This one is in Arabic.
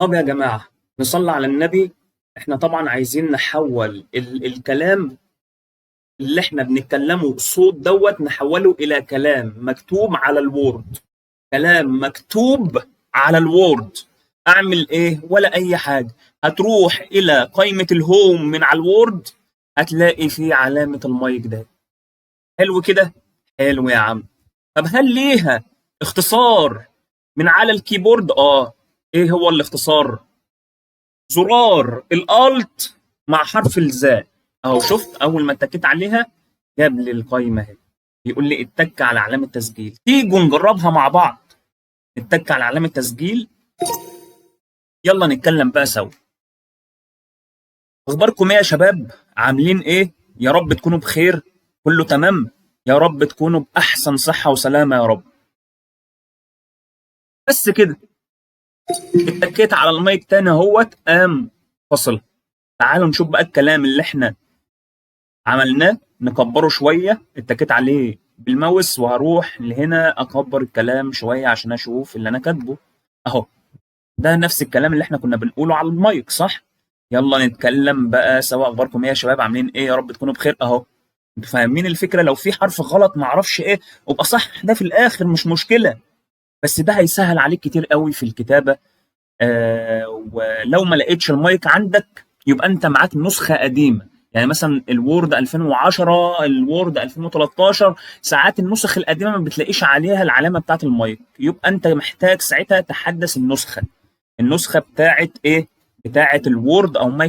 طب يا جماعة، نصلي على النبي. احنا طبعا عايزين نحول الكلام اللي احنا بنتكلمه صوت نحوله إلى كلام مكتوب على الوورد. كلام مكتوب على الوورد. اعمل ايه؟ ولا اي حاجة. هتروح إلى قائمة الهوم من على الوورد، هتلاقي فيه علامة المايك ده. حلو كده؟ حلو يا عم. طب هل ليها اختصار من على الكيبورد؟ ايه هو الاختصار؟ زرار الالت مع حرف الزاء. اهو شفت، اول ما اتكيت عليها جاب لي القايمه اهي. بيقول لي اتك على علامه تسجيل. تيجوا نجربها مع بعض. نتك على علامه تسجيل. يلا نتكلم بقى سوا. اخباركم ايه يا شباب؟ عاملين ايه؟ يا رب تكونوا بخير. كله تمام. يا رب تكونوا باحسن صحه وسلامه يا رب. بس كده. اتكيت على المايك تاني اهوت قام فصل. تعالوا نشوف بقى الكلام اللي احنا عملناه، نكبره شويه. اتكيت عليه بالماوس وهروح لهنا اكبر الكلام شويه عشان اشوف اللي انا كاتبه. اهو. ده نفس الكلام اللي احنا كنا بنقوله على المايك، صح؟ يلا نتكلم بقى سوا. اخباركم ايه يا شباب؟ عاملين ايه؟ يا رب تكونوا بخير. اهو. انتوا فاهمين الفكره؟ لو في حرف غلط ما اعرفش ايه وابقى صح ده في الاخر مش مشكله. بس ده هيسهل عليك كتير قوي في الكتابه. ولو ما لقيتش المايك عندك يبقى انت معاك نسخه قديمه. يعني مثلا الوورد 2010، الوورد 2013، ساعات النسخ القديمه ما بتلاقيش عليها العلامه بتاعت المايك، يبقى انت محتاج ساعتها تحدث النسخه. النسخه بتاعت ايه؟ بتاعت الوورد او مايك.